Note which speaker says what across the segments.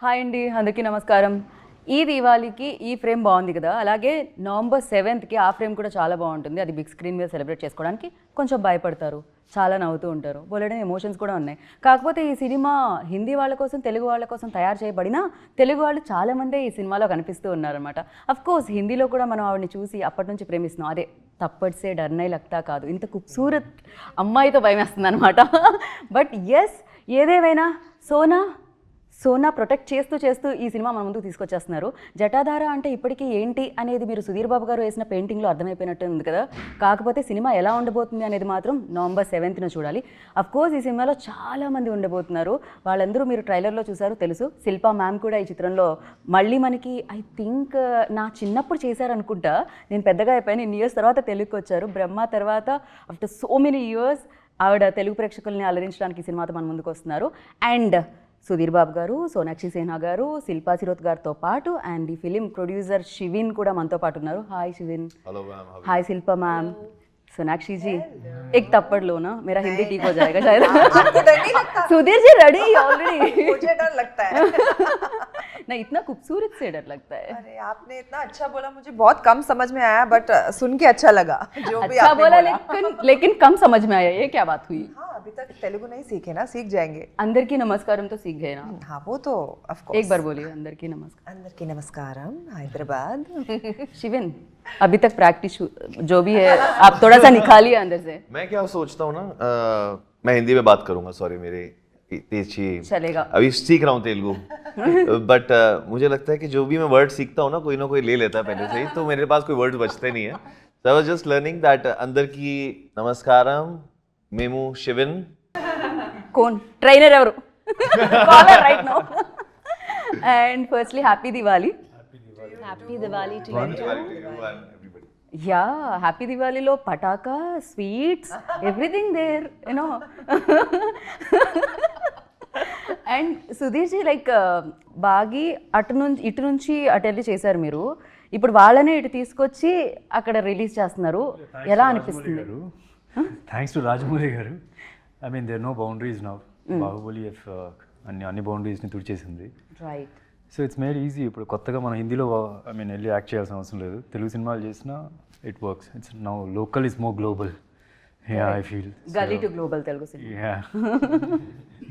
Speaker 1: Hi అండి, అందరికీ నమస్కారం. ఈ దీవాళీకి ఈ ఫ్రేమ్ బాగుంది కదా, అలాగే నవంబర్ 7th ఆ ఫ్రేమ్ కూడా చాలా బాగుంటుంది. అది బిగ్ స్క్రీన్ మీద సెలబ్రేట్ చేసుకోవడానికి కొంచెం భయపడతారు, చాలా నవ్వుతూ ఉంటారు, బోలెడని ఎమోషన్స్ కూడా ఉన్నాయి. కాకపోతే ఈ సినిమా హిందీ వాళ్ళ కోసం, తెలుగు వాళ్ళ కోసం తయారు చేయబడినా తెలుగు వాళ్ళు చాలామందే ఈ సినిమాలో కనిపిస్తూ ఉన్నారనమాట. అఫ్కోర్స్ హిందీలో కూడా మనం ఆవిడని చూసి అప్పటి నుంచి ప్రేమిస్తున్నాం. అదే తప్పట్సే డర్నై లగ్తా కాదు, ఇంత ఖూబ్సూరత్ అమ్మాయితో భయం వేస్తుంది అనమాట. బట్ ఎస్, ఏదేమైనా సోనా ప్రొటెక్ట్ చేస్తూ ఈ సినిమా మన ముందుకు తీసుకొచ్చేస్తున్నారు. జటాధార అంటే ఇప్పటికీ ఏంటి అనేది మీరు సుధీర్ బాబు గారు వేసిన పెయింటింగ్లో అర్థమైపోయినట్టు ఉంది కదా. కాకపోతే సినిమా ఎలా ఉండబోతుంది అనేది మాత్రం నవంబర్ 7th చూడాలి. అఫ్కోర్స్ ఈ సినిమాలో చాలామంది ఉండబోతున్నారు. వాళ్ళందరూ మీరు ట్రైలర్లో చూసారు, తెలుసు. శిల్పా మ్యామ్ కూడా ఈ చిత్రంలో మళ్ళీ మనకి ఐ థింక్ నా చిన్నప్పుడు చేశారనుకుంటా, నేను పెద్దగా అయిపోయాను, ఇన్ని ఇయర్స్ తర్వాత తెలుగుకి వచ్చారు. బ్రహ్మ తర్వాత ఆఫ్టర్ సో మెనీ ఇయర్స్ ఆవిడ తెలుగు ప్రేక్షకుల్ని అలరించడానికి ఈ సినిమాతో మన ముందుకు వస్తున్నారు. అండ్ సుధీర్ బాబు గారు, సోనాక్షి సిన్హా గారు, శిల్పా శిరోత్ గారితో పాటు అండ్ ఈ ఫిలిం ప్రొడ్యూసర్ శివిన్ కూడా మనతో పాటు ఉన్నారు. Hi Shivin.
Speaker 2: Hello ma'am.
Speaker 1: Hi Shilpa ma'am. Sonakshi ji, एक थप्पड़ लो ना, मेरा हिंदी ठीक हो जाएगा शायद.
Speaker 3: आपको डर नहीं लगता?
Speaker 1: Sudhir ji ready already.
Speaker 3: मुझे डर लगता है.
Speaker 1: नहीं, इतना खूबसूरत से डर लगता है.
Speaker 3: अरे आपने इतना अच्छा बोला, मुझे बहुत कम समझ में आया, बट सुन के अच्छा लगा. जो भी
Speaker 1: अच्छा
Speaker 3: आपने
Speaker 1: बोला,
Speaker 3: बोला.
Speaker 1: लेकिन कम समझ में आया. ये क्या बात हुई?
Speaker 3: हाँ, अभी तक तेलुगु नहीं सीखे ना, सीख जाएंगे.
Speaker 1: अंदर की नमस्कारम तो सीख गए ना.
Speaker 3: हाँ, वो तो ऑफ कोर्स.
Speaker 1: एक बार बोलिए, अंदर की नमस्कार.
Speaker 3: अंदर की नमस्कारम, हैदराबाद.
Speaker 1: शिविन, अभी तक प्रैक्टिस जो भी है आप थोड़ा सा निकालिए अंदर से.
Speaker 2: मैं क्या सोचता हूँ ना, मैं हिंदी में बात करूंगा. सॉरी, मेरी तेजी
Speaker 1: चलेगा.
Speaker 2: अभी सीख रहा हूँ तेलुगु. बट मुझे लगता है कि जो भी मैं वर्ड सीखता हूँ ना कोई ले लेता है पहले से ही, तो मेरे पास कोई वर्ड बचते नहीं है. So I was just learning that अंदर की नमस्कारम मेमू शिविन.
Speaker 1: कौन ट्रेनर ఎవరు? Caller right now. And firstly happy Diwali.
Speaker 4: Happy Diwali to
Speaker 1: ya, happy దివాళీలో పటాకా, sweets, everything there, you know. And Sudhir ji, like బాగి ఇటు నుంచి అటు వెళ్ళి చేశారు మీరు. ఇప్పుడు వాళ్ళనే ఇటు తీసుకొచ్చి అక్కడ రిలీజ్ చేస్తున్నారు. ఎలా అనిపిస్తుంది?
Speaker 5: Thanks to Rajamouli garu. I mean there no boundaries now. Baahubali అన్ని బౌండరీస్ని తుడిచేసింది.
Speaker 1: Right.
Speaker 5: So it's made easy. ఇప్పుడు కొత్తగా మనం హిందీలో ఐ మీన్ వెళ్ళి యాక్ట్ చేయాల్సిన అవసరం లేదు. తెలుగు సినిమాలు చేసినా it works. It's now local is more global. Yeah, I feel
Speaker 1: gully to global Telugu cinema.
Speaker 5: Yeah,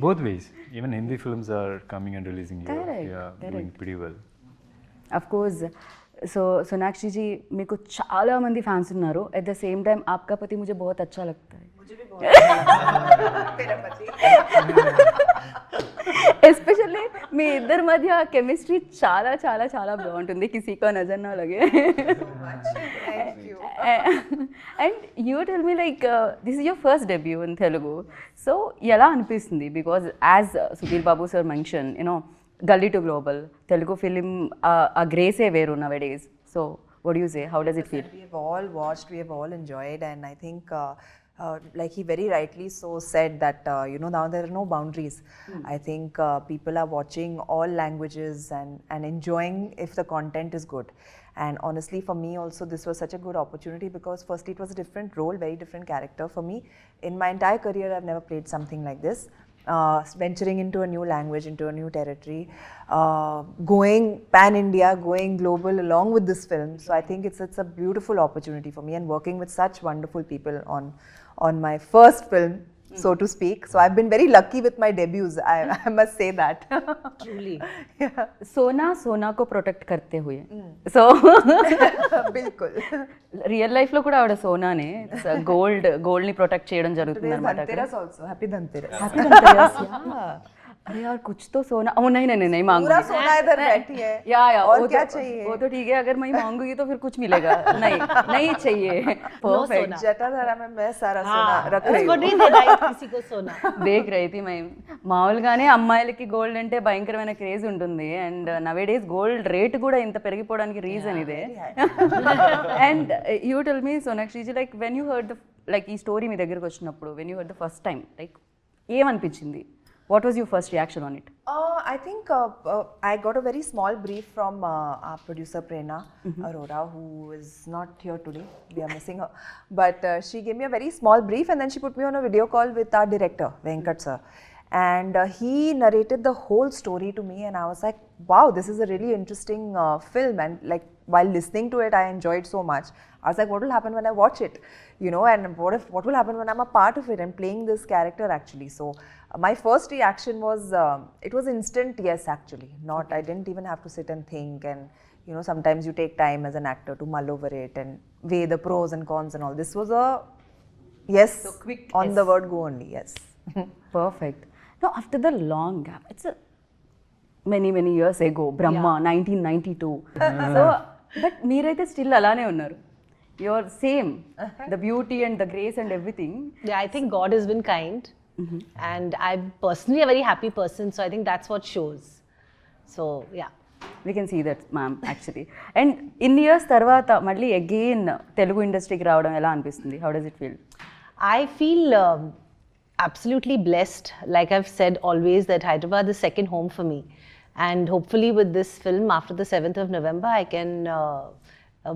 Speaker 5: both ways. Even Hindi films are coming and releasing here.
Speaker 1: Correct,
Speaker 5: Yeah, doing pretty well.
Speaker 1: Of course. So Sonakshi ji, మీకు చాలా మంది fans ఉన్నారు. At the same time आपका पति मुझे बहुत अच्छा लगता है. ఎస్పెషల్లీ మీ ఇద్దరి మధ్య కెమిస్ట్రీ చాలా చాలా చాలా బాగుంటుంది. కిసీకో నజర్ నా లగే. And you tell me, like this is your first debut in Telugu. So ఎలా అనిపిస్తుంది? Because as Sudheer Babu sir mention, you know, gully to global Telugu film ఆ గ్రేసే వేరు nowadays. So what do you say? How does it feel?
Speaker 3: We have all watched, we have all enjoyed, and I think like he very rightly so said that you know, now there are no boundaries. I think people are watching all languages and enjoying if the content is good. And honestly, for me also, this was such a good opportunity because firstly it was a different role, very different character for me. In my entire career I've never played something like this. Venturing into a new language, into a new territory, going pan-India, going global along with this film. So I think it's a beautiful opportunity for me, and working with such wonderful people on my first film, so to speak. So I've been very lucky with my debuts. I must say that.
Speaker 4: truly.
Speaker 3: Yeah.
Speaker 1: सोना को protect करते हुए. So
Speaker 3: बिल्कुल.
Speaker 1: Real life లో కూడా ఆవిడ సోనానే gold ని protect చేయడం జరుగుతుంది
Speaker 3: Today is
Speaker 1: అనమాట.
Speaker 3: Dhanteras also. Happy Dhanteras.
Speaker 1: Happy Dhanteras. अरे यार, कुछ तो सोना. ओ नहीं मांगूंगी.
Speaker 3: पूरा सोना इधर बैठी है.
Speaker 1: या
Speaker 3: और
Speaker 1: वो
Speaker 3: क्या
Speaker 1: तो,
Speaker 3: चाहिए?
Speaker 1: वो तो ठीक है, अगर मैं मांगूंगी तो फिर कुछ मिलेगा. नहीं चाहिए. परफेक्ट.
Speaker 3: जटाधारा में मैं सारा सोना रख रही
Speaker 4: उसको
Speaker 3: हूँ.
Speaker 4: नहीं देना है किसी को सोना.
Speaker 1: దేఖ్ రही मैं మామూలుగానే అమ్మాయిలకి గోల్డ్ అంటే భయంకరమైన క్రేజ్ ఉంటుంది. అండ్ నవేడేస్ గోల్డ్ రేట్ కూడా ఇంత పెరిగిపోవడానికి రీజన్ ఇదే. And you tell me, Sonakshi ji, like when you heard like ఈ స్టోరీ మీ దగ్గరకు వచ్చినప్పుడు, when you heard the first time, like ఏమనిపించింది? What was your first reaction on it?
Speaker 3: I think I got a very small brief from our producer Prerna Arora, who is not here today. We are missing her. But she gave me a very small brief, and then she put me on a video call with our director, Venkat sir. and he narrated the whole story to me, and I was like, wow, this is a really interesting film. And like while listening to it, I enjoyed so much. I was like, what will happen when I watch it, you know, and what will happen when I'm a part of it and playing this character actually. So my first reaction was it was instant yes actually. Not I didn't even have to sit and think, and you know, sometimes you take time as an actor to mull over it and weigh the pros and cons and all. This was a yes,
Speaker 1: So quick
Speaker 3: on
Speaker 1: yes.
Speaker 3: the word go only. Yes.
Speaker 1: Perfect. Now, after the long gap, it's a many years ago, Brahma, 1992. So, but మీరైతే still అలానే ఉన్నారు. You're same. The beauty and the grace and everything.
Speaker 4: Yeah, I think God has been kind. And I'm personally a very happy person, so I think that's what shows. So, yeah.
Speaker 1: We can see that, ma'am, actually. And ఇన్ని years తర్వాత మళ్ళీ again Telugu ఇండస్ట్రీకి రావడం ఎలా అనిపిస్తుంది? How does it feel?
Speaker 4: I feel absolutely blessed. Like I've said always, that Hyderabad is second home for me. And hopefully with this film, after the 7th of November, I can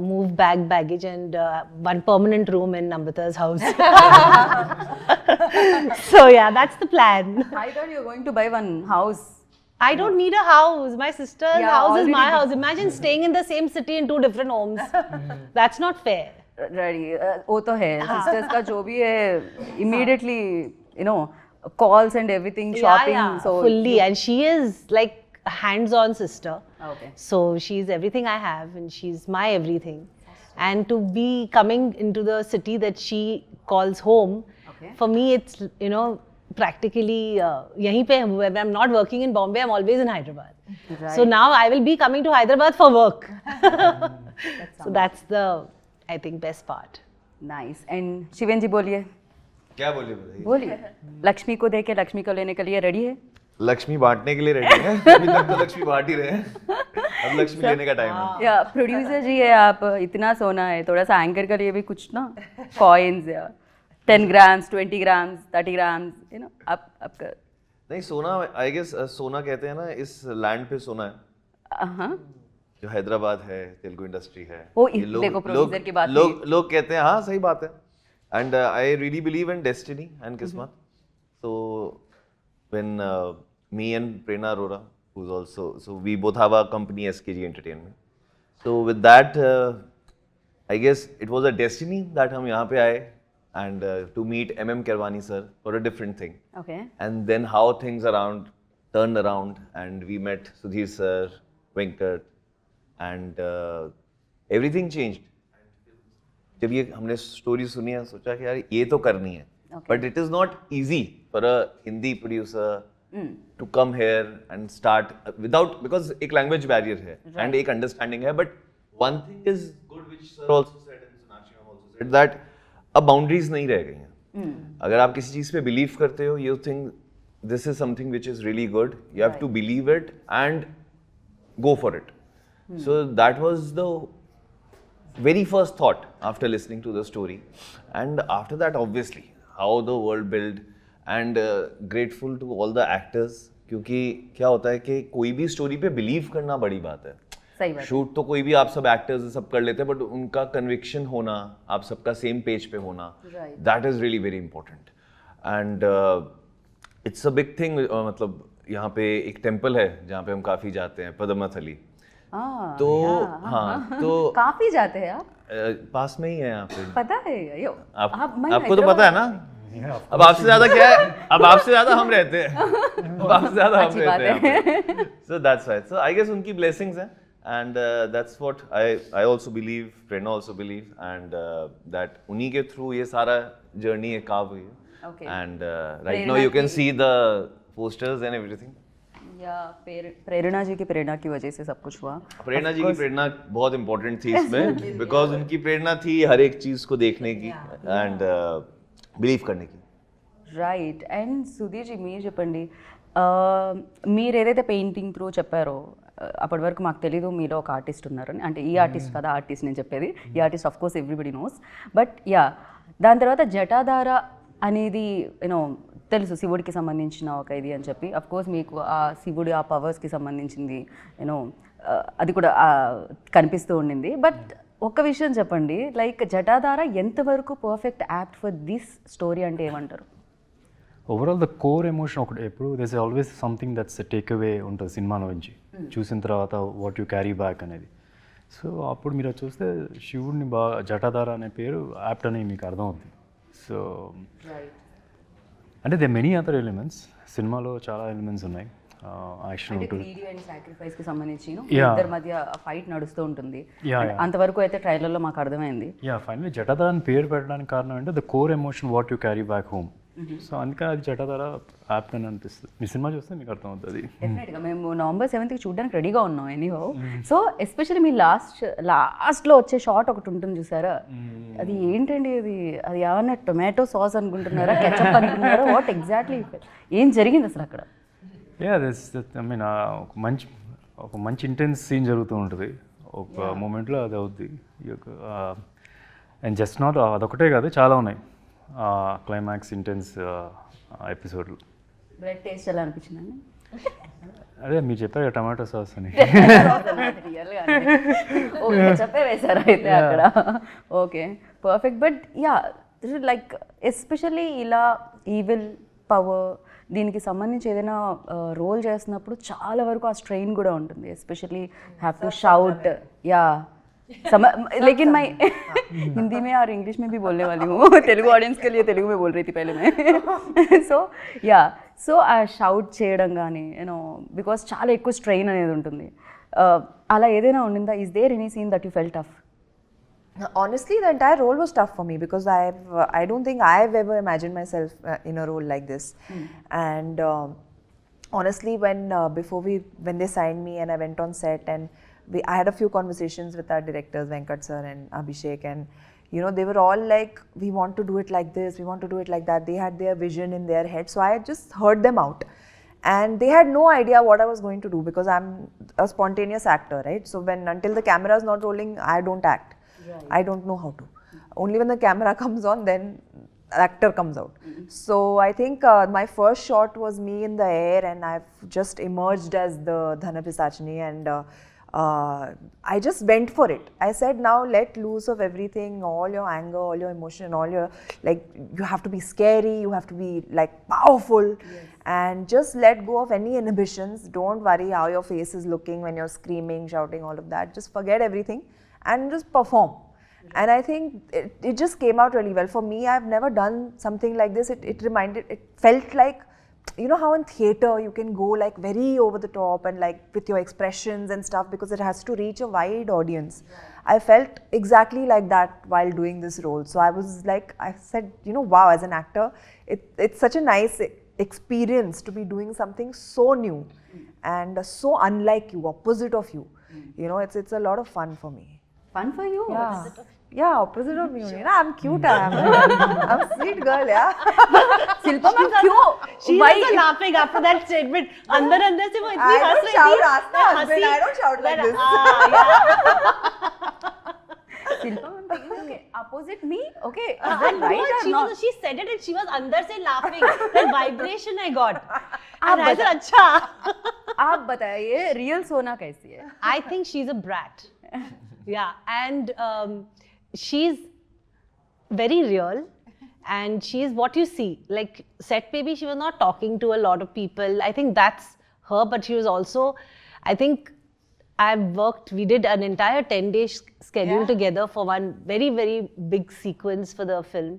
Speaker 4: move baggage and one permanent room in Namrata's house. So yeah, that's the plan.
Speaker 1: I thought you were going to buy one house.
Speaker 4: I don't need a house. My sister's
Speaker 1: Yeah,
Speaker 4: house is my
Speaker 1: already
Speaker 4: house. Imagine staying in the same city in two different homes. That's not fair.
Speaker 1: Ready. वो तो है. Sisters का जो भी है, immediately, you know, calls and everything, shopping.
Speaker 4: Yeah,
Speaker 1: So
Speaker 4: fully. And she is like a hands-on sister.
Speaker 1: Okay.
Speaker 4: So she's everything I have, and she's my everything. And to be coming into the city that she calls home,
Speaker 1: Okay.
Speaker 4: for me it's, you know, practically yahin pe when I'm not working in Bombay, I'm always in Hyderabad.
Speaker 1: Right.
Speaker 4: So now I will be coming to Hyderabad for work. So that's the, I think, best part.
Speaker 1: Nice. And शिवेन जी बोलिए.
Speaker 2: क्या बोलिए बताइए?
Speaker 1: बोलिए. लक्ष्मी को देके लक्ष्मी को लेने के लिए रेडी है?
Speaker 2: लक्ष्मी बांटने के लिए रेडी है। अभी तक तो लक्ष्मी बांट ही रहे हैं। अब लक्ष्मी लेने का टाइम है।
Speaker 1: या प्रोड्यूसर जी है आप, इतना सोना है, थोड़ा सा एंकर के लिए भी कुछ ना कॉइन्स या 10 grams, 20 grams, 30 grams, you know, आपका
Speaker 2: नहीं सोना, आई गेस सोना कहते हैं ना, इस लैंड पे सोना है
Speaker 1: हाँ
Speaker 2: जो हैदराबाद है, तेलुगु इंडस्ट्री है।
Speaker 1: वो
Speaker 2: ये
Speaker 1: देखो प्रोड्यूसर की बात
Speaker 2: लोग कहते हैं, हाँ सही बात है। And I really believe in destiny and किस्मत। So when me and Prerna Arora, who is also, so we both have our company SKG Entertainment. So with that, I guess it was a destiny that हम यहाँ पे आए and to meet MM Kirwani sir for a different thing.
Speaker 1: Okay.
Speaker 2: And then how things turned around, and we met Sudhir sir, Venkat, and everything changed. जब ये हमने story सुनी है, सोचा कि यार ये तो करनी है, but it is not easy for a Hindi producer to come here and start without, because एक language barrier है and एक understanding है, but one thing is good which sir also said and Sonakshi ma'am also said, that अब boundaries नहीं रह गई हैं। अगर आप किसी चीज पे बिलीव करते हो, you think this is something which is really good, you have to believe it and go for it. So that was the very first thought after listening to the story, and after that obviously how the world built, and grateful to all the actors, क्योंकि क्या होता है कि कोई भी story पे believe करना बड़ी बात है।
Speaker 1: सही बात।
Speaker 2: शूट तो कोई भी आप सब एक्टर्स सब कर लेते हैं, बट उनका कन्विक्शन होना, आप सबका सेम पेज पे होना, that is really very important. And it's a big thing. मतलब यहाँ पे एक टेम्पल है जहाँ पे हम काफी जाते हैं, पद्मनाथली। तो हाँ, तो
Speaker 1: काफी जाते हैं आप?
Speaker 2: पास में ही है यहाँ पे।
Speaker 1: पता है यो,
Speaker 2: आपको तो पता है ना। अब आपसे ज्यादा क्या है, अब आपसे ज्यादा हम रहते हैं, अब आपसे ज्यादा हम रहते हैं। So that's right. So I guess उनकी blessings हैं, and that's what I also believe, Prerna also believe, and that उन्हीं के through ये सारा journey है carve हुई है।
Speaker 1: Okay.
Speaker 2: And right now you can see the posters and everything.
Speaker 1: या प्रेरणा जी की प्रेरणा की वजह से सब कुछ हुआ।
Speaker 2: प्रेरणा जी की प्रेरणा बहुत इंपॉर्टेंट थी इसमें, बिकॉज उनकी प्रेरणा थी हर एक चीज को देखने की एंड बिलीव करने की।
Speaker 1: రైట్. అండ్ సుధీర్ జీ మీరు చెప్పండి, మీరు ఏదైతే పెయింటింగ్ త్రూ చెప్పారో అప్పటి వరకు మాకు తెలీదు మీలో ఒక ఆర్టిస్ట్ ఉన్నారని. అంటే ఈ ఆర్టిస్ట్ కదా ఆర్టిస్ట్ నేను చెప్పేది, ఈ artist of course everybody knows. But yeah, దాని తర్వాత జటాధార అనేది యూనో తెలుసు శివుడికి సంబంధించిన ఒక ఇది అని చెప్పి, అఫ్ కోర్స్ మీకు ఆ శివుడి ఆ పవర్స్కి సంబంధించింది యూనో అది కూడా కనిపిస్తూ ఉండింది. బట్ ఒక్క విషయం చెప్పండి, లైక్ జటాధార ఎంతవరకు perfect apt for this story అంటే ఏమంటారు?
Speaker 5: ఓవరాల్ ద కోర్ ఎమోషన్ ఒకటి ఎప్పుడు this always something that's take away ఉంటుంది సినిమాలో నుంచి చూసిన తర్వాత వాట్ యు క్యారీ బ్యాక్ అనేది. సో అప్పుడు మీరు అది చూస్తే శివుడిని బాగా జటాధార అనే పేరు యాప్ట్ అని మీకు అర్థమవుతుంది. సో అంటే దే మెనీ అదర్ ఎలిమెంట్స్, సినిమాలో చాలా ఎలిమెంట్స్ ఉన్నాయి. యాక్షన్ ఉంటుంది,
Speaker 1: greedy and sacrifice కి సంబంధించి
Speaker 5: Yeah.
Speaker 1: ఇద్దరి మధ్య ఫైట్ నడుస్తూ ఉంటుంది.
Speaker 5: Yeah, yeah.
Speaker 1: అంతవరకు అయితే ట్రైలర్లో మాకు అర్థమైంది.
Speaker 5: యా ఫైనలీ జటాధార అని పేరు పెట్టడానికి కారణం అంటే the core emotion what you carry back home. So అందుకని అది జటాధార యాప్ట్ అని అనిపిస్తుంది. మీ సినిమా చూస్తే మీకు అర్థమవుతుంది.
Speaker 1: డెఫినెట్గా మేము November 7th చూడడానికి రెడీగా ఉన్నాం ఎనీహో. సో ఎస్పెషల్లీ మీ లాస్ట్లో వచ్చే షాట్ ఒకటి ఉంటుంది చూసారా, అది ఏంటండి అది ఏమన్నా టొమాటో సాస్ అనుకుంటున్నారా, కెచప్ అనుకుంటున్నారా, వాట్ ఎగ్జాక్ట్లీ ఏం జరిగింది అసలు అక్కడ?
Speaker 5: యా దిస్ ఐ మీన్ ఒక మంచి ఇంటెన్స్ సీన్ జరుగుతూ ఉంటుంది ఒక మూమెంట్లో, అది అవుద్ది. అండ్ జస్ట్ నాట్ అదొకటే కాదు, చాలా ఉన్నాయి క్లైమాక్స్ ఇంటెన్స్ ఎపిసోడ్లు.
Speaker 1: బ్రెడ్ టేస్ట్ ఎలా అనిపించిందండి?
Speaker 5: అదే మీరు చెప్పారు టమాటో సాస్ అని.
Speaker 1: ఓకే చెప్పే వేశారు అయితే అక్కడ. Okay perfect. But yeah like especially ఇలా ఈవిల్ పవర్ దీనికి సంబంధించి ఏదైనా రోల్ చేస్తున్నప్పుడు చాలా వరకు ఆ స్ట్రెయిన్ కూడా ఉంటుంది. ఎస్పెషల్లీ హ్యావ్ టు షాउट या लेकिन मैं हिंदी में और इंग्लिश में भी बोलने वाली हूँ. तेलुगु ऑडियंस के लिए तेलुगु में बोल रही थी पहले मैं. సో ఆ షౌట్ చేయడం కానీ యూనో బికాస్ చాలా ఎక్కువ స్ట్రెయిన్ అనేది ఉంటుంది. అలా ఏదైనా ఉండిందా? Is there any scene that you felt tough?
Speaker 3: Honestly, the entire role was tough for me because I don't think I've ever imagined myself in a role like this. And honestly, when they signed me and I went on set and I had a few conversations with our directors Venkat sir and Abhishek, and you know they were all like, we want to do it like this, we want to do it like that. They had their vision in their head, so I just heard them out. And they had no idea what I was going to do because I'm a spontaneous actor, right? So until the camera is not rolling, I don't act. Right. I don't know how to. Only when the camera comes on, then actor comes out. So I think my first shot was me in the air and I've just emerged as the Dhana Pisachini, and I just went for it. I said, now let loose of everything, all your anger, all your emotion, all your, like, you have to be scary, you have to be like powerful. Yes. And just let go of any inhibitions. Don't worry how your face is looking when you're screaming, shouting, all of that. Just forget everything and just perform. And I think it just came out really well. For me, I've never done something like this. It felt like, you know how in theatre you can go like very over the top and like with your expressions and stuff because it has to reach a wide audience. Yeah. I felt exactly like that while doing this role. So I was like, I said, you know, wow, as an actor, it's such a nice experience to be doing something so new and so unlike you, opposite of you. You know, it's a lot of fun for me.
Speaker 1: Fun for you?
Speaker 3: Yeah, opposite of me. You know, I'm cute. I'm a sweet girl, yeah.
Speaker 1: Silpa ma'am, क्यों?
Speaker 4: She was also laughing after that statement. अंदर से वो इतनी हंस रही थी.
Speaker 3: I don't shout like this.
Speaker 1: Silpa ma'am, okay, opposite me, okay.
Speaker 4: And right, she said it and she was अंदर से laughing. That vibration I got. And I said, अच्छा.
Speaker 1: आप बताइए, real सोना कैसी है?
Speaker 4: I think she's a brat. Yeah, and she's very real, and she's what you see. Like set baby, she was not talking to a lot of people. I think that's her, but she was also, I think we did an entire 10-day schedule together for one very, very big sequence for the film.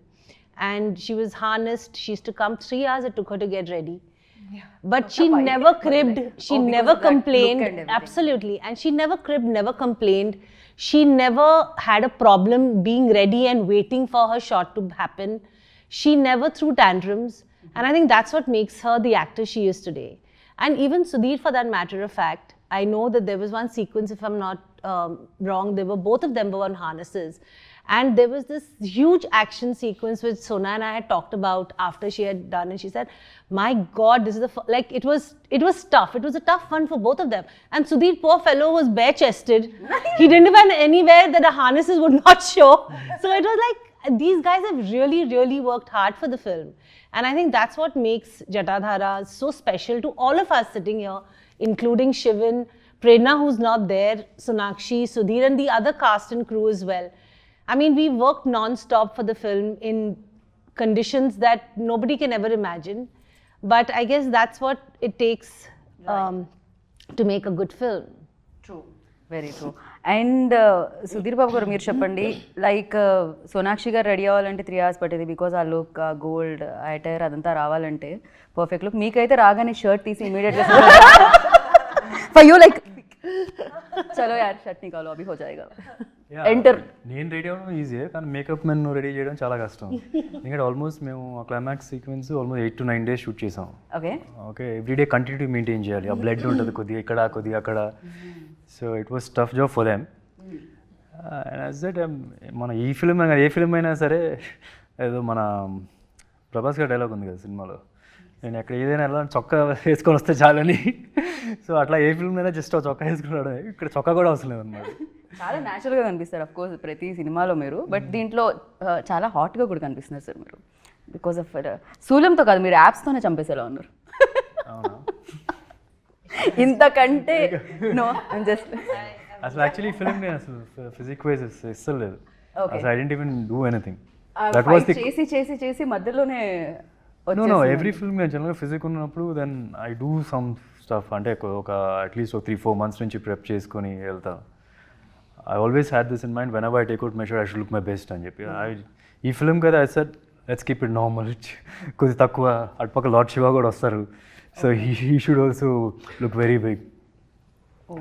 Speaker 4: And she was harnessed. She used to come 3 hours, it took her to get ready. Yeah. But she never cribbed, she never complained. Absolutely. And she never cribbed, never complained. She never had a problem being ready and waiting for her shot to happen. She never threw tantrums. And I think that's what makes her the actor she is today. And even Sudhir, for that matter of fact, I know that there was one sequence, if I'm not wrong, both of them were on harnesses. And there was this huge action sequence which Sona and I had talked about after she had done, and she said, my God, this is like, it was tough. It was a tough one for both of them. And Sudhir, poor fellow, was bare-chested. He didn't even anywhere that the harnesses would not show. So it was like, these guys have really, really worked hard for the film. And I think that's what makes Jatadhara so special to all of us sitting here, including Shivan, Prerna, who's not there, Sonakshi, Sudhir, and the other cast and crew as well. I mean, we worked non-stop for the film in conditions that nobody can ever imagine. but I guess that's what it takes to make a good film.
Speaker 1: True very true. And Sudheer Babu garu మీరు చెప్పండి, like Sonakshi గారు ready అవ్వాలంటే 3 hours పట్టేది, because ఆ look, ఆ gold attire అదంతా రావాలంటే perfect look. మీకైతే రాగానే షర్ట్ తీసి ఇమీడియట్గా ఫర్ యూ లైక్ చలో యార్ షర్ట్ నికాలో అభి హో జాయేగా ఎంటర్.
Speaker 5: నేను రెడీ అవ్వడం ఈజీయే, కానీ మేకప్ మెన్ రెడీ చేయడం చాలా కష్టం. ఎందుకంటే ఆల్మోస్ట్ మేము ఆ climax sequence almost 8 to 9 days shoot చేసాం. ఓకే ఎవ్రీడే కంటిన్యూటీ మెయింటైన్ చేయాలి, ఆ బ్లడ్ ఉంటుంది కొద్దిగా ఇక్కడ కొద్దిగా అక్కడ. So it was tough job for them. And as that మన ఈ ఫిల్మ్ ఏ ఫిల్మ్ అయినా సరే, ఏదో మన ప్రభాస్ గారి డైలాగ్ ఉంది కదా సినిమాలో, నేను ఎక్కడ ఏదైనా ఎలా చొక్కా వేసుకొని వస్తే చాలని. సో అట్లా ఏ ఫిల్మ్ అయినా జస్ట్ చొక్కా వేసుకున్నాడు, ఇక్కడ చొక్కా కూడా అవసరం లేదన్నమాట.
Speaker 1: చాలా న్యాచురల్గా కనిపిస్తారు అఫ్ కోర్స్ ప్రతి సినిమాలో మీరు, బట్ దీంట్లో చాలా హాట్గా కూడా కనిపిస్తున్నారు సార్ మీరు. బికాస్ ఆఫ్ శూలంతో కాదు, మీరు యాప్స్తోనే చంపేసేలా ఉన్నారు. ఇంతకంటే నో జస్ట్
Speaker 5: అసలు యాక్చువల్లీ ఫిల్మ్ నేను అసలు ఫిజిక్ వైజ్ ఇస్తలేదు లేదు, అసలు I didn't even do anything. That was the
Speaker 1: చేసి చేసి చేసి మధ్యలోనే
Speaker 5: నో ఎవ్రీ ఫిల్మ్ నేను జనరల్గా ఫిజిక్ ఉన్నప్పుడు then I do some stuff, అంటే ఒక అట్లీస్ట్ ఒక 3-4 months నుంచి ప్రెప్ చేసుకొని వెళ్తాను. I always had this in mind, whenever I take out measure, I should look my best అని చెప్పి. ఈ ఫిల్మ్ కదా I said, let's keep it normal. కొద్ది తక్కువ, అటుపక్క లార్డ్ శివ కూడా వస్తారు, so he should also look very big.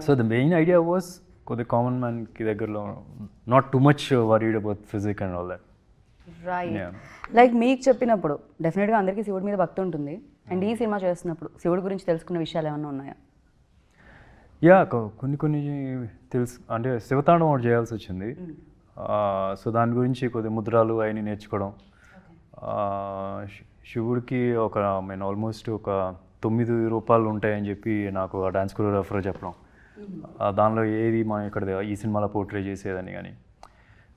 Speaker 5: So the main idea was కొద్ది కామన్ మ్యాన్కి దగ్గరలో, not too much worried about physics and all that.
Speaker 1: Right. Like మీకు చెప్పినప్పుడు డెఫినెట్గా అందరికీ శివుడి మీద భక్తి ఉంటుంది, అండ్ ఈ సినిమా చేస్తున్నప్పుడు శివుడి గురించి తెలుసుకున్న విషయాలు ఏమైనా ఉన్నాయా?
Speaker 5: యా కొన్ని తెలుసు, అంటే శివతాండం ఒకటి చేయాల్సి వచ్చింది. సో దాని గురించి కొద్ది ముద్రాలు అవన్నీ నేర్చుకోవడం. శివుడికి ఒక నేను ఆల్మోస్ట్ ఒక 9 రూపాలు ఉంటాయని చెప్పి నాకు ఆ డాన్స్ కొరియోగ్రాఫర్ చెప్పడం, దానిలో ఏది మనం ఇక్కడ ఈ సినిమాలో పోర్ట్రే చేసేదని కానీ.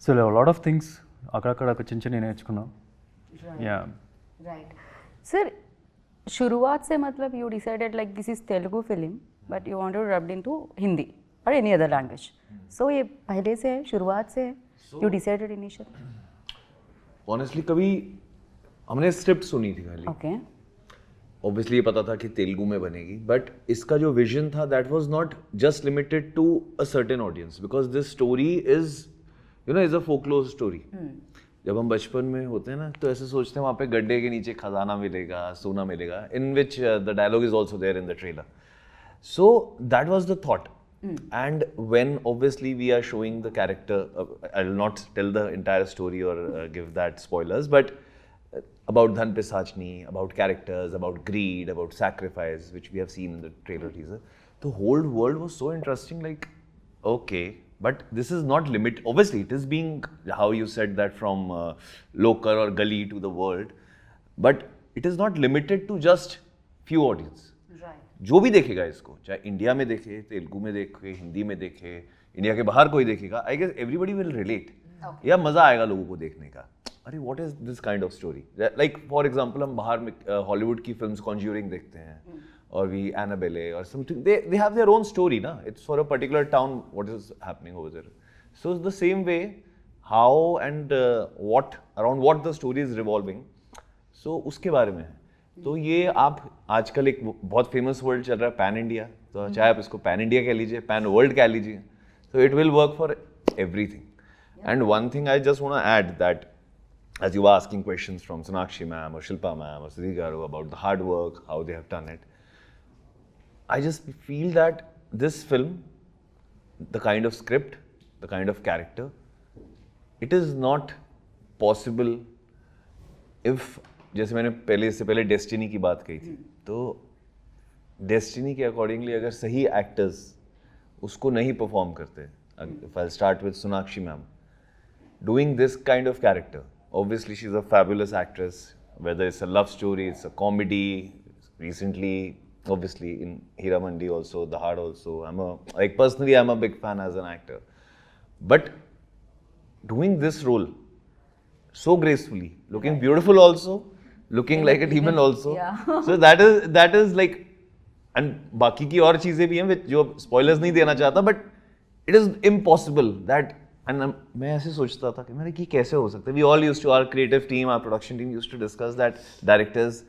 Speaker 5: సో లాట్ ఆఫ్ థింగ్స్ అక్కడక్కడ చిన్న చిన్న నేర్చుకున్నాం. Yeah
Speaker 1: right. सर शुरुआत से मतलब you decided like this is Telugu film but you wanted to rub into Hindi or any other language. So ये पहले से है, शुरुआत से है, you decided initially?
Speaker 2: ऑनेस्टली कभी हमने स्क्रिप्ट सुनी थी खाली.
Speaker 1: Okay.
Speaker 2: ऑब्वियसली ये पता था कि तेलुगु में बनेगी, बट इसका जो विजन था that was not just limited to a certain audience, because this story is is a folklore story. जब हम बचपन में होते हैं ना तो ऐसे सोचते हैं वहाँ पे गड्ढे के नीचे खजाना मिलेगा, सोना मिलेगा, in which the dialogue is also there in the trailer. So that was the thought. And when obviously we are showing the character, I will not tell the entire story or give that spoilers, but about Dhan Pisachni, about characters, about greed, about sacrifice, which we have seen in the trailer teaser. The whole world was so interesting, like, okay, but this is not limit. Obviously, it is being, how you said that, from local or gully to the world, but it is not limited to just few audience. जो भी देखेगा इसको, चाहे India में देखे, तेलुगु में देखे, हिंदी में देखे, इंडिया के बाहर कोई देखेगा, I guess everybody will relate. या मजा आएगा लोगों को देखने का. अरे what is this kind of story. Like for example हम बाहर में हॉलीवुड की फिल्म्स कॉन्ज्यूरिंग देखते हैं, और वी एनाबेले और something, they have their own story ना. It's for a particular town what is happening over there. So the same way how and what around what the story is revolving, so उसके बारे में है. तो ये आप आजकल एक बहुत फेमस वर्ड चल रहा है पैन इंडिया, तो चाहे आप इसको पैन इंडिया कह लीजिए, पैन वर्ल्ड कह लीजिए, so it will work for everything. And one thing I just want to add, that as you were asking questions from Sonakshi ma'am or Shilpa ma'am or Sudhir garu about the hard work, how they have done it, I just feel that this film, the kind of script, the kind of character, it is not possible if, जैसे मैंने इससे पहले destiny की बात कही थी, तो destiny के अकॉर्डिंगली अगर सही एक्टर्स उसको नहीं परफॉर्म करते, if I start with Sonakshi ma'am doing this kind of character, obviously she is a fabulous actress, whether it's a love story, it's a comedy, recently obviously in Hiramandi also, The Hard also, personally I'm a big fan as an actor, but doing this role so gracefully, looking beautiful also, looking like a demon also. So that is like, and बाकी की और चीजें भी हैं जो spoilers नहीं देना चाहता, but it is impossible that, and मैं ऐसे सोचता था कि मेरे ये कैसे हो सकता है. We all used to, our creative team, our production team used to discuss that directors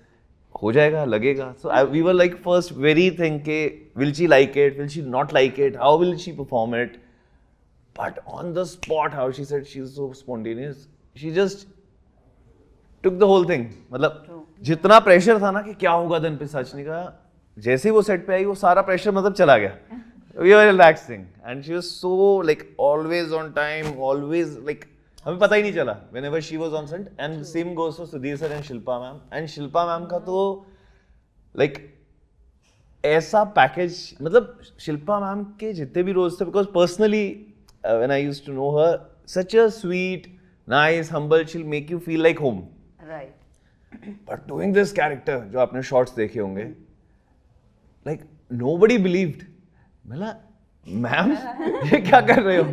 Speaker 2: हो जाएगा, लगेगा. So we were like first very thinking, will she like it? Will she not like it? How will she perform it? But on the spot, how she said she's so spontaneous. She just took the whole thing. मतलब जितना pressure था ना कि क्या होगा दिन पे सचनी का, जैसे ही वो सेट पे आई वो सारा प्रेशर मतलब चला गया. We were relaxing and she was so like always on time, always like हमें पता ही नहीं चला whenever she was on set. And same goes for Sudhir sir and Shilpa ma'am. And Shilpa ma'am का तो like ऐसा package, मतलब Shilpa ma'am के जितने भी रोल्स थे, because personally when I used to know her, such a sweet, nice, humble, she'll make you feel like home.
Speaker 1: Right.
Speaker 2: But doing this character, जो आपने शॉर्ट्स देखे होंगे, like nobody believed. मला मैम ये क्या कर रहे हो?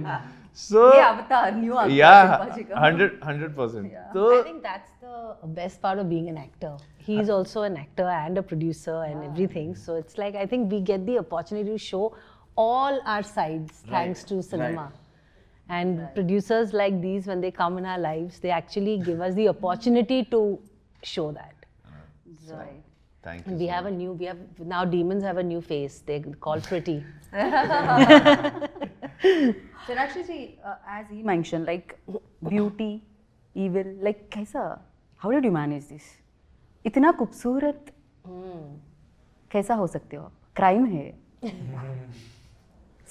Speaker 2: So
Speaker 1: ये अवतार न्यू अवतार
Speaker 2: yeah,
Speaker 1: शिल्पा जी का.
Speaker 2: 100%. So
Speaker 4: I think that's the best part of being an actor. He's also an actor and a producer and everything. So it's like, I think we get the opportunity to show all our sides thanks to cinema. And producers like these, when they come in our lives, they actually give us the opportunity to show that.
Speaker 1: Right.
Speaker 2: thank
Speaker 4: And
Speaker 2: you.
Speaker 4: we have now demons have a new face. They're called pretty.
Speaker 1: Sonakshi ji, as he mentioned, like beauty, evil, like कैसा? How did you manage this? इतना खूबसूरत कैसा हो सकते हो आप? Crime है.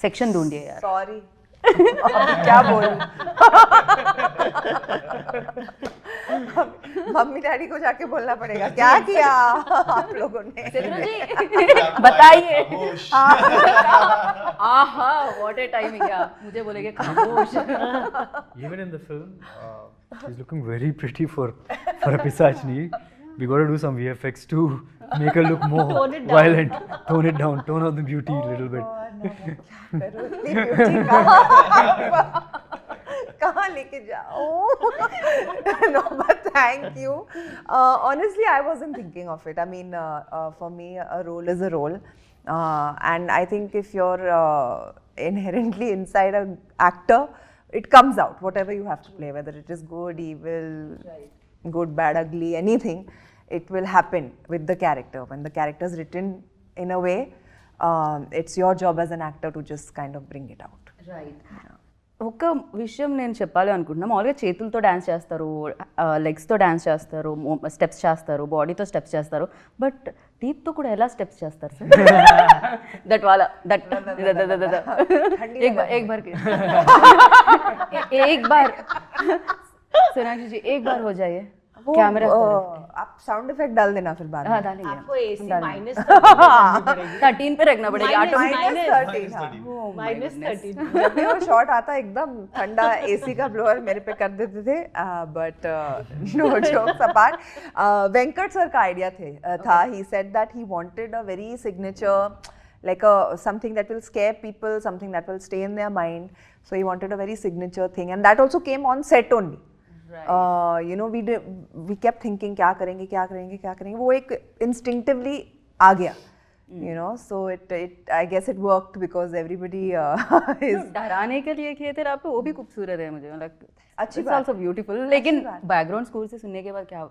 Speaker 1: Section ढूंढिए यार.
Speaker 3: Sorry. अब क्या बोलूं? मम्मी डैडी को जाके बोलना पड़ेगा क्या किया आप लोगों ने.
Speaker 1: बताइए. आहा, what a timing यार. मुझे बोलेंगे खामोश.
Speaker 5: Even in the film, she's looking very pretty for a Pisachni. We got to do some VFX to make her look more violent. Tone it down. Tone out the beauty a little bit.
Speaker 3: कहाँ लेके जाओ? No, but thank you. Honestly, I wasn't thinking of it. I mean, for me, a role is a role, and I think if you're inherently inside an actor, it comes out. Whatever you have to play, whether it is good, evil, good, bad, ugly, anything, it will happen with the character. When the character is written in a way, it's your job as an actor to just kind of bring it out.
Speaker 1: Right. ఒక విషయం నేను చెప్పాలి అనుకుంటున్నా. మామూలుగా చేతులతో dance చేస్తారు, లెగ్స్తో dance చేస్తారు, steps చేస్తారు, బాడీతో స్టెప్స్ చేస్తారు, బట్ టీత్తో కూడా ఎలా స్టెప్స్ చేస్తారు సార్? దట్ వాలా దట్ एक बार एक बार सोनाक्षी जी एक बार हो जाइए. कैमरा
Speaker 3: आप साउंड इफेक्ट डाल देना फिर बाद में.
Speaker 1: हाँ डालेंगे.
Speaker 4: आपको AC minus
Speaker 1: 13 पे रखना पड़ेगा.
Speaker 4: minus 13.
Speaker 3: जब भी वो शॉट आता एकदम ठंडा एसी का ब्लोअर मेरे पे कर देते थे. But no jokes apart, Venkat sir का आइडिया था. He said that he wanted a very signature, like something that will scare people, something that will stay in their mind. So he wanted a very signature thing, and that also came on set only. You know, we kept thinking क्या करेंगे. वो एक instinctively आ गया. You know, so I guess it worked because everybody is.
Speaker 1: डराने के लिए किए थे आप, वो भी खूबसूरत है मुझे मतलब.
Speaker 3: अच्छी
Speaker 1: It's
Speaker 3: बात.
Speaker 1: also beautiful. लेकिन बैकग्राउंड स्कोर से सुनने के बाद क्या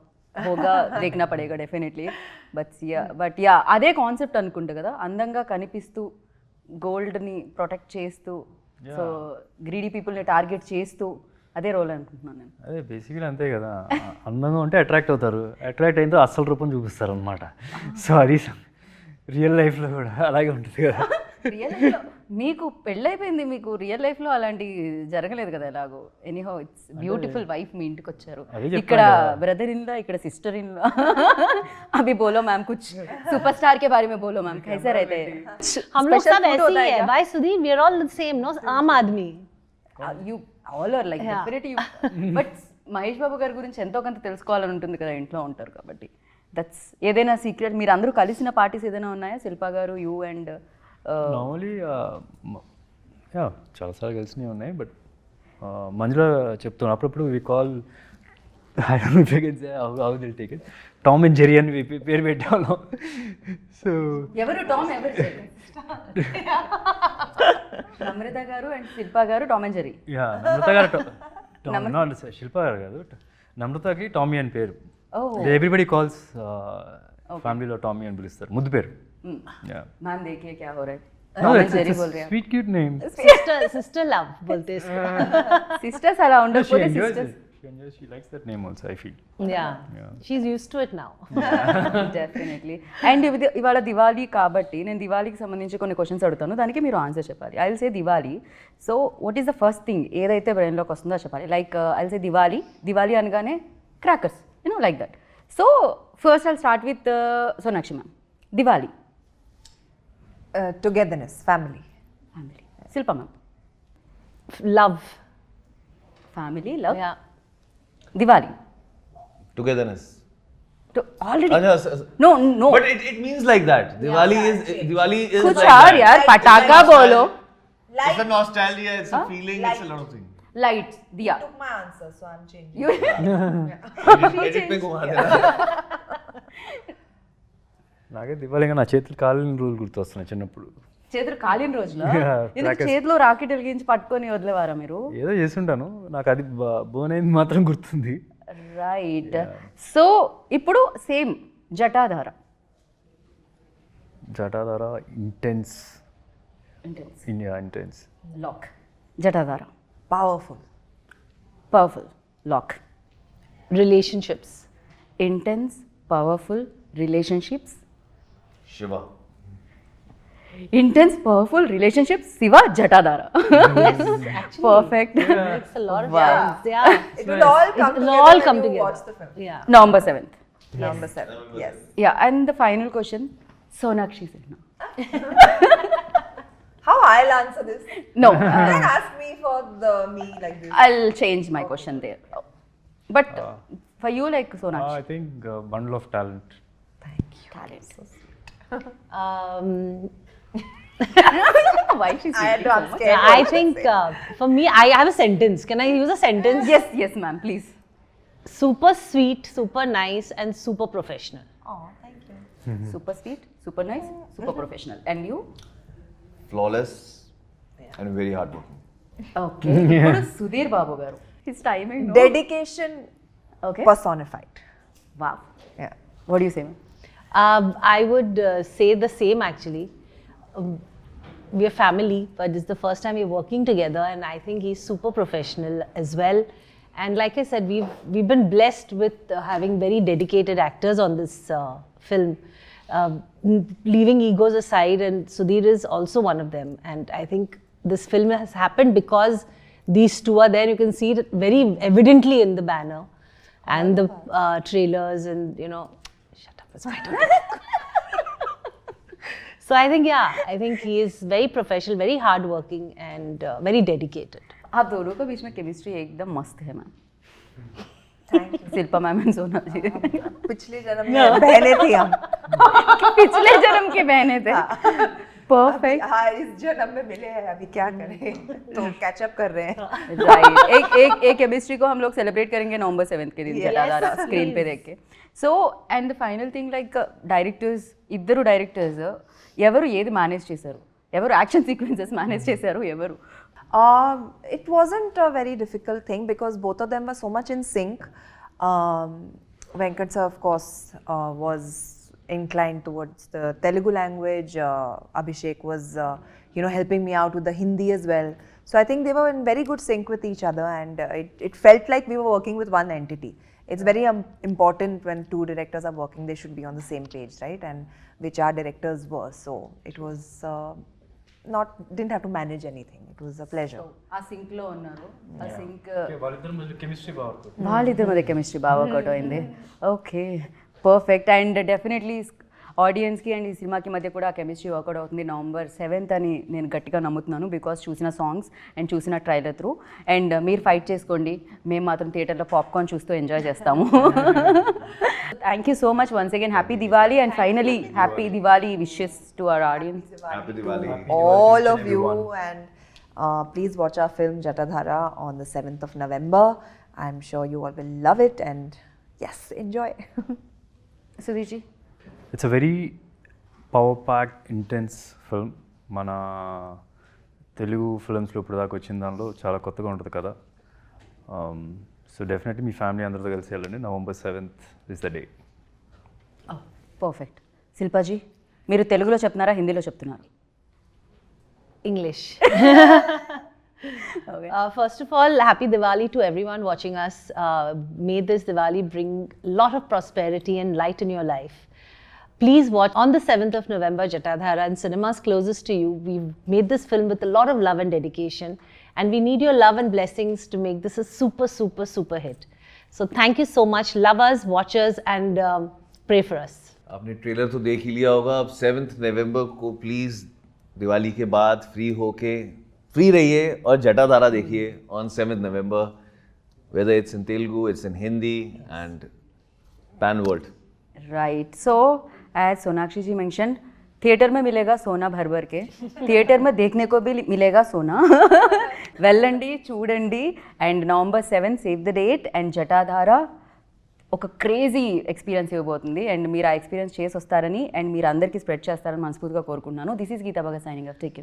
Speaker 1: होगा देखना పడేగా డెఫినెట్లీ. బట్ యా అదే కాన్సెప్ట్ అనుకుంటా కదా, అందంగా కనిపిస్తూ గోల్డ్ని ప్రొటెక్ట్ చేస్తూ, సో గ్రీడీ పీపుల్ని టార్గెట్ చేస్తూ అదే రోల్ అనుకుంటున్నాను నేను.
Speaker 5: అదే బేసిక్గా అంతే కదా, అందంగా ఉంటే అట్రాక్ట్ అవుతారు, అట్రాక్ట్ అయిన అసలు రూపం చూపిస్తారు అనమాట. సో అది రియల్ లైఫ్లో కూడా అలాగే ఉంటుంది కదా.
Speaker 1: రియల్ లైఫ్లో మీకు పెళ్ళైపోయింది, మీకు రియల్ లైఫ్లో అలాంటి జరగలేదు కదా ఎలాగో. ఎనీహౌ ఇట్స్ బ్యూటిఫుల్ వైఫ్ మీ ఇంటికి వచ్చారు, ఇక్కడ బ్రదర్ ఇన్ లా, ఇక్కడ సిస్టర్ ఇన్ లా. अभी बोलो मैम कुछ सुपरस्टार के बारे में बोलो मैम, कैसे रहते हैं?
Speaker 4: हम लोग सब ऐसे ही है. Why Sudhir? We are all the same, no? आम आदमी.
Speaker 1: You all are like definitely. But Mahesh Babu గారి గురించి ఎంతో కొంత తెలుసుకోవాలని ఉంటుంది కదా, ఇంట్లో ఉంటారు కాబట్టి. దట్స్ ఏదైనా సీక్రెట్? మీరు అందరూ కలిసిన పార్టీస్ ఏదైనా ఉన్నాయా? శిల్పా గారు, యూ అండ్
Speaker 5: నార్మలీ చాలాసార్లు కలిసినవి ఉన్నాయి. బట్ మంజుల చెప్తున్నాను అప్పుడప్పుడు we call, I don't know if I can say how they'll take it, Tom and Jerry అని పేరు పెట్టేవాళ్ళం. సో
Speaker 1: ఎవరు టామ్ ఎవరు Jerry? Namrata garu and Shilpa garu Tom and Jerry.
Speaker 5: Yeah, Namrata garu Shilpa గారు కాదు, నమ్రతకి టామీ అని పేరు. ఎవ్రీబడి కాల్స్ ఫ్యామిలీలో టామీ అని పిలుస్తారు, ముద్దు పేరు.
Speaker 1: मैम देखिए क्या हो रहा है, Tom and Jerry बोल रहे हैं.
Speaker 5: Sweet cute name.
Speaker 4: sister love bolte isko.
Speaker 1: Sisters అలా ఉండకపోతే sisters.
Speaker 5: She likes that name also, I feel.
Speaker 4: Yeah, she's used to it now.
Speaker 1: Definitely. And ఇవాళ దివాళీ కాబట్టి నేను దివాళీకి సంబంధించి కొన్ని క్వశ్చన్స్ అడుగుతాను, దానికి మీరు ఆన్సర్ చెప్పాలి. I will say Diwali. So what is the first thing ఏదైతే బ్రెయిన్లోకి వస్తుందో చెప్పాలి. Like I will say Diwali అనగానే crackers, like that. So first I'll start with Sonakshi ma'am. Diwali.
Speaker 3: Togetherness, family.
Speaker 1: Family. Shilpa ma'am.
Speaker 4: Love.
Speaker 1: Family, love.
Speaker 4: Yeah.
Speaker 1: Diwali.
Speaker 2: Togetherness.
Speaker 1: Already
Speaker 2: No,
Speaker 1: no no
Speaker 2: but it means like that. Diwali is
Speaker 1: कुछ
Speaker 2: like
Speaker 1: और
Speaker 2: that.
Speaker 1: यार, पटाखा बोलो.
Speaker 2: It's a nostalgia, it's a feeling, it's a lot of things.
Speaker 1: Lights, दिया.
Speaker 3: Took my answer, so I'm changing.
Speaker 1: You
Speaker 2: Edit पे घुमा देना.
Speaker 5: నాకే దివాళీగా నా చేతులు కాలిన రోజులు గుర్తొస్తున్నాయి చిన్నప్పుడు.
Speaker 1: చేతులు కాలిన రోజులో
Speaker 5: Yeah,
Speaker 1: ఎందుకు
Speaker 5: crackers.
Speaker 1: చేతిలో రాకెట్ వెలిగించి పట్టుకొని వదిలేవారా మీరు?
Speaker 5: ఏదో చేస్తుంటాను, నాకు అది బోన్ అయింది మాత్రం గుర్తుంది.
Speaker 1: రైట్. సో ఇప్పుడు same Jatadhara.
Speaker 5: Jatadhara intense.
Speaker 1: Intense.
Speaker 5: India intense.
Speaker 1: Lock. Jatadhara.
Speaker 3: Powerful.
Speaker 1: Powerful. Lock.
Speaker 4: Relationships.
Speaker 1: Intense, powerful, relationships.
Speaker 2: Shiva.
Speaker 1: Intense, powerful, relationships, Shiva, Jatadhara. Perfect.
Speaker 4: It's a lot of things. Yeah.
Speaker 3: It will all come
Speaker 4: It'll
Speaker 3: together
Speaker 4: all
Speaker 3: when
Speaker 4: come
Speaker 3: you
Speaker 4: together.
Speaker 3: watch the film.
Speaker 4: Yeah.
Speaker 1: November 7th.
Speaker 3: Number 7. Yes.
Speaker 1: Yeah, and the final question, Sonakshi Sinha.
Speaker 3: How I'll answer this?
Speaker 1: No.
Speaker 3: You can ask me for me like this.
Speaker 1: I'll change my question there. But for you, like Sonakshi.
Speaker 5: I think bundle of talent.
Speaker 1: Talent.
Speaker 4: Um,
Speaker 1: Why she's
Speaker 3: I had to
Speaker 1: speaking so much?
Speaker 3: upscale.
Speaker 4: I think for me, I have a sentence. Can I use a sentence?
Speaker 1: Yes, yes, ma'am, please.
Speaker 4: Super sweet, super nice, and super professional.
Speaker 3: Oh, thank you.
Speaker 1: Super sweet, super nice, super professional. And you?
Speaker 2: Flawless and very hardworking.
Speaker 1: Okay. ఇప్పుడు సుధీర్ బాబు గారు. His timing, no?
Speaker 3: Dedication
Speaker 1: Okay.
Speaker 3: personified.
Speaker 1: Wow.
Speaker 3: Yeah.
Speaker 1: What do you say, ma'am?
Speaker 4: I would say the same actually. We are family, but this is the first time we're working together, and I think he's super professional as well. And like I said, we've been blessed with having very dedicated actors on this film. Leaving egos aside, and Sudhir is also one of them. And I think this film has happened because these two are there. You can see it very evidently in the banner and the trailers, and shut up, it's my turn. So I think he is very professional, very hardworking, and very dedicated.
Speaker 1: आप दोनों के बीच में chemistry एकदम मस्त है, ma'am.
Speaker 3: Thank you.
Speaker 1: Shilpa ma'am and सोना जी.
Speaker 3: पिछले जन्म में बहनें थी हम.
Speaker 1: पिछले जन्म के बहने थे. परफेक्ट.
Speaker 3: हाँ, इस जन्म में मिले हैं, अभी क्या करें? तो कैचअप कर रहे हैं.
Speaker 1: राइट. एक केमिस्ट्री को हम लोग सेलिब्रेट करेंगे नवंबर 7th के दिन जटाधारा स्क्रीन पे देख के. So and the final thing, like directors, ఇద్దరు డైరెక్టర్స్ ఎవరు ఏది మేనేజ్ చేశారు? ఎవరు యాక్షన్ సీక్వెన్సెస్ మేనేజ్ చేశారు? ఎవరు?
Speaker 3: It wasn't a very difficult thing because both of them were so much in sync. Venkat sir, of course, was inclined towards the Telugu language. Abhishek was, helping me out with the Hindi as well. So I think they were in very good sync with each other, and it felt like we were working with one entity. It's very important when two directors are working, they should be on the same page, right? And which our directors were. So it was didn't have to manage anything. It was a pleasure.
Speaker 1: ఆ sync లో ఉన్నారు. ఆ sync
Speaker 5: వాళ్ళిద్దరి మధ్య chemistry బాగుంటుంది.
Speaker 1: వాళ్ళిద్దరి మధ్య chemistry బాగా వర్కౌట్ అయింది. Okay, perfect. అండ్ డెఫినెట్లీ ఆడియన్స్కి అండ్ ఈ సినిమాకి మధ్య కూడా ఆ కెమిస్ట్రీ వర్కౌట్ అవుతుంది నవంబర్ 7th అని నేను గట్టిగా నమ్ముతున్నాను, బికాస్ చూసిన సాంగ్స్ అండ్ చూసిన ట్రైలర్ త్రూ. అండ్ మీరు ఫైట్ చేసుకోండి, మేము మాత్రం థియేటర్లో పాప్కార్న్ చూస్తూ ఎంజాయ్ చేస్తాము. Thank you so much once again. Happy Diwali, and finally happy Diwali wishes to our audience.
Speaker 2: Happy Diwali.
Speaker 3: All of you, and please watch our film Jatadhara on the 7th of November. I'm sure you all will love it, and yes, enjoy.
Speaker 1: Sudheerji.
Speaker 5: It's a very power packed intense film. మన తెలుగు ఫిల్మ్స్లో ఇప్పుడు దాకా వచ్చిన దానిలో చాలా కొత్తగా ఉంటుంది కదా. So definitely మీ family అందరితో కలిసి వెళ్ళండి. November 7th is the day.
Speaker 1: Perfect. Shilpaji మీరు తెలుగులో చెప్తున్నారా హిందీలో చెప్తున్నారు?
Speaker 4: English. First of all, happy Diwali to everyone watching us. May this Diwali bring a lot of prosperity and light in your life. Please watch on the 7th of November, Jatadhara, in cinemas closest to you. We've made this film with a lot of love and dedication, and we need your love and blessings to make this a super, super, super hit. So thank you so much. Love us, watch us, and pray for us.
Speaker 2: आपने trailer तो देख ही लिया होगा. अब 7th नवंबर को please Diwali के बाद free होके फ्री रहिए और जटाधारा देखिए on 7th November, whether it's in Telugu, it's in Hindi and pan world.
Speaker 1: Right. So as Sonakshi ji mention, theatre में मिलेगा सोना भर भर के, थिएटर में देखने को भी मिलेगा सोना. వెళ్ళండి చూడండి. And November 7 save the date. And Jatadhara ఒక క్రేజీ ఎక్స్పీరియన్స్ ఇవ్వబోతుంది. అండ్ మీరు ఆ ఎక్స్పీరియన్స్ చేసి వస్తారని అండ్ మీరు అందరికీ స్ప్రెడ్ చేస్తారని మనస్ఫూర్తిగా కోరుకుంటున్నాను. This is Geeta Bhagat signing off. Take care.